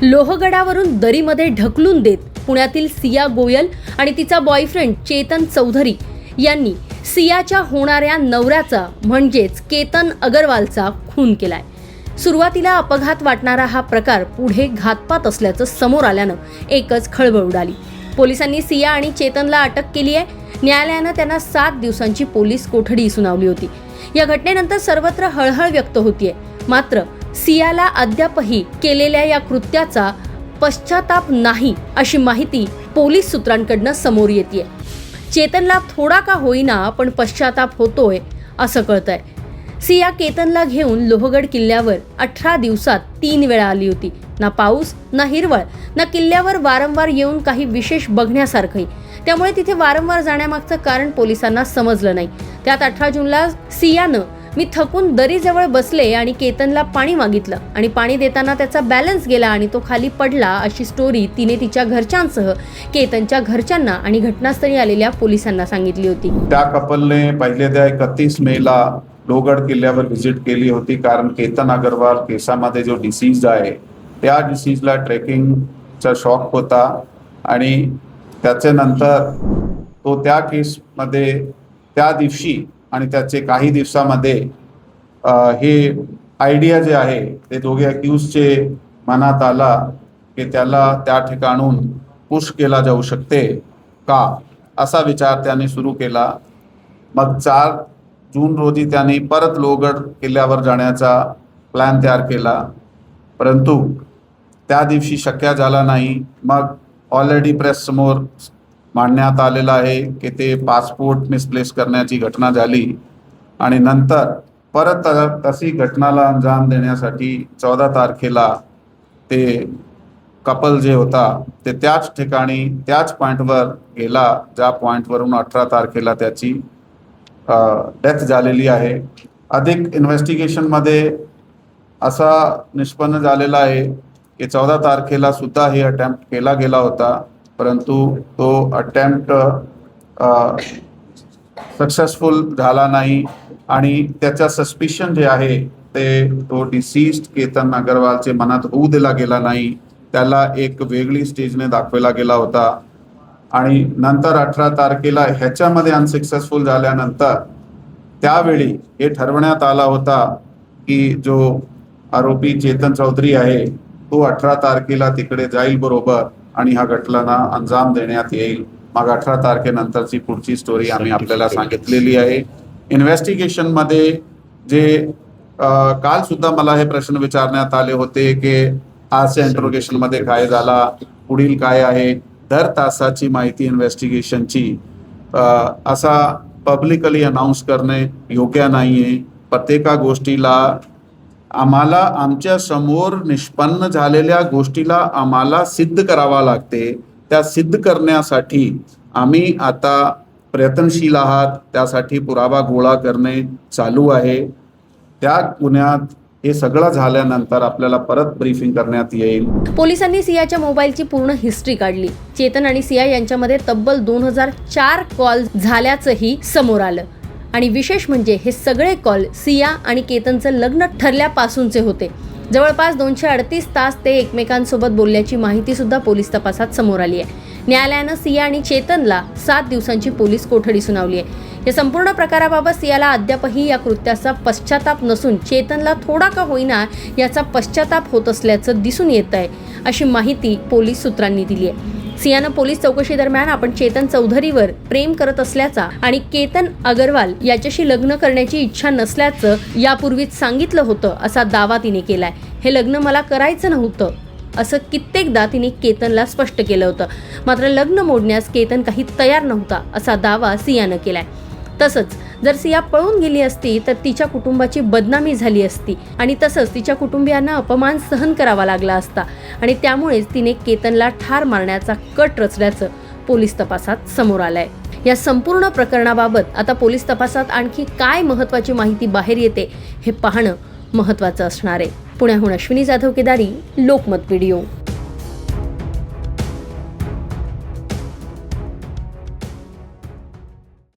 लोहगडावरून दरीमध्ये ढकलून देत पुण्यातील सिया गोयल आणि तिचा बॉयफ्रेंड चेतन चौधरी यांनी सियाच्या होणाऱ्या नवऱ्याचा म्हणजेच केतन अगरवालचा खून केलाय। सुरुवातीला अपघात वाटणारा हा प्रकार पुढे घातपात असल्याचं समोर आल्यानं एकच खळबळ उडाली। पोलिसांनी सिया आणि चेतनला अटक केली आहे। न्यायालयानं त्यांना 7 दिवसांची पोलीस कोठडी सुनावली होती। या घटनेनंतर सर्वत्र हळहळ व्यक्त होतीये। मात्र सियाला अद्यापही केलेल्या या कृत्याचा पश्चाताप नाही अशी माहिती पोलीस सूत्रांकडून समोर येतेय। चेतनला थोडा का होईना पण पश्चाताप होतोय असं कळतंय। सिया केतनला घेऊन लोहगड किल्ल्यावर 18 दिवसात 3 वेळा आली होती। ना पाऊस ना हिरवळ ना किल्ल्यावर वारंवार येऊन काही विशेष बघण्यासारखंही। त्यामुळे तिथे वारंवार जाण्यामागचं कारण पोलिसांना समजलं नाही। त्यात 18 जूनला सियानं मी थकून दरीजवळ बसले आणि केतनला पाणी मागितलं आणि पाणी देताना त्याचा बॅलन्स गेला आणि तो खाली पडला अशी स्टोरी तिने तिच्या घरच्यांसह केतनच्या घरच्यांना आणि घटनास्थळी आलेल्या पोलिसांना सांगितली होती। त्या कपलने पहिल्यांदा 31 मेला लोहगड किल्ल्यावर व्हिजिट केली होती, कारण केतन अगरवाल केसामध्ये जो डिसीज आहे त्या डिसीजला ट्रेकिंगचा शॉक होता आणि त्याच्यानंतर तो त्या केसमध्ये त्या दिवशी आणि त्याचे काही दिवसामध्ये हे आयडिया जे आहे ते दोघे अक्यूजचे मनात आला की त्याला त्या ठिकाणून पुश केला जाऊ शकते का असा विचार त्याने सुरू केला। मग 4 जून रोजी त्यांनी परत लोहगड किल्ल्यावर जाण्याचा प्लॅन तयार केला, परंतु त्या दिवशी शक्य झाला नाही। मग ऑलरेडी प्रेस समोर मांडण्यात आलेलं आहे की ते पासपोर्ट मिसप्लेस करण्याची घटना झाली आणि नंतर परत तशी घटनाला अंजाम देण्यासाठी 14 तारखेला ते कपल जे होता ते त्याच ठिकाणी त्याच पॉईंटवर गेला ज्या पॉईंटवरून 18 तारखेला त्याची डेथ झालेली आहे। अधिक इन्व्हेस्टिगेशनमध्ये असा निष्पन्न झालेला आहे की 14 तारखेला सुद्धा हे अटेम्प्ट केला गेला होता, परंतु तो अटेम्प्ट सक्सेसफुल झाला नाही आणि त्याचा सस्पिशन जे आहे ते तो डिसीज्ड केतन अगरवालचे मनात होऊ दिला गेला नाही। त्याला एक वेगळी स्टेजने दाखवला गेला होता आणि नंतर 18 तारखेला ह्याच्यामध्ये अनसक्सेसफुल झाल्यानंतर त्यावेळी हे ठरवण्यात आला होता की जो आरोपी चेतन चौधरी आहे तो 18 तारखेला तिकडे जाईल बरोबर आणि ह्या घटनेला अंजाम देण्यात येईल। मग 18 तारखेनंतरची पुढची स्टोरी आम्ही आपल्याला सांगितलेली आहे। इन्व्हेस्टिगेशनमध्ये जे काल सुद्धा मला हे प्रश्न विचारण्यात आले होते की आजच्या इंट्रोगेशनमध्ये काय झाला, पुढील काय आहे, दर तासाची माहिती इन्व्हेस्टिगेशनची असा पब्लिकली अनाऊन्स करणे योग्य नाही आहे। प्रत्येक गोष्टीला आम्हाला आमच्या समोर निष्पन्न झालेल्या गोष्टीला आम्हाला सिद्ध करावा लागते। त्या सिद्ध करण्यासाठी आम्ही आता प्रयत्नशील आहात, त्यासाठी पुरावा गोळा करणे चालू आहे। त्या गुन्ह्यात हे सगळं झाल्यानंतर आपल्याला परत ब्रीफिंग करण्यात येईल। पोलिसांनी सियाच्या मोबाईलची पूर्ण हिस्ट्री काढली। चेतन आणि सिया यांच्यामध्ये तब्बल 2004 कॉल झाल्याचंही समोर आलं आणि विशेष म्हणजे हे सगळे कॉल सिया आणि केतनचं लग्न ठरल्यापासूनचे होते। जवळपास 238 तास ते एकमेकांसोबत बोलल्याची माहिती सुद्धा पोलीस तपासात समोर आली आहे। न्यायालयानं सिया आणि चेतनला 7 दिवसांची पोलीस कोठडी सुनावली आहे। या संपूर्ण प्रकाराबाबत सियाला अद्यापही या कृत्याचा पश्चाताप नसून चेतनला थोडा का होईना याचा पश्चाताप होत असल्याचं दिसून येत आहे अशी माहिती पोलीस सूत्रांनी दिली आहे। सियानं पोलीस चौकशी दरम्यान आपण चेतन चौधरीवर प्रेम करत असल्याचा आणि केतन अगरवाल याच्याशी लग्न करण्याची इच्छा नसल्याचं यापूर्वीच सांगितलं होतं असा दावा तिने केलाय। हे लग्न मला करायचं नव्हतं असं कित्येकदा तिने केतनला स्पष्ट केलं होतं। मात्र लग्न मोडण्यास केतन काही तयार नव्हता असा दावा सियानं केलाय। तसंच जर सिया पळून गेली असती तर तिच्या कुटुंबाची बदनामी झाली असती आणि तसंच तिच्या कुटुंबियांना अपमान सहन करावा लागला असता आणि त्यामुळेच तिने केतनला ठार मारण्याचा कट रचल्याचं पोलीस तपासात समोर आलंय। या संपूर्ण प्रकरणाबाबत आता पोलीस तपासात आणखी काय महत्त्वाची माहिती बाहेर येते हे पाहणं महत्त्वाचं असणार आहे। पुण्याहून अश्विनी जाधव केदारी, लोकमत व्हिडिओ।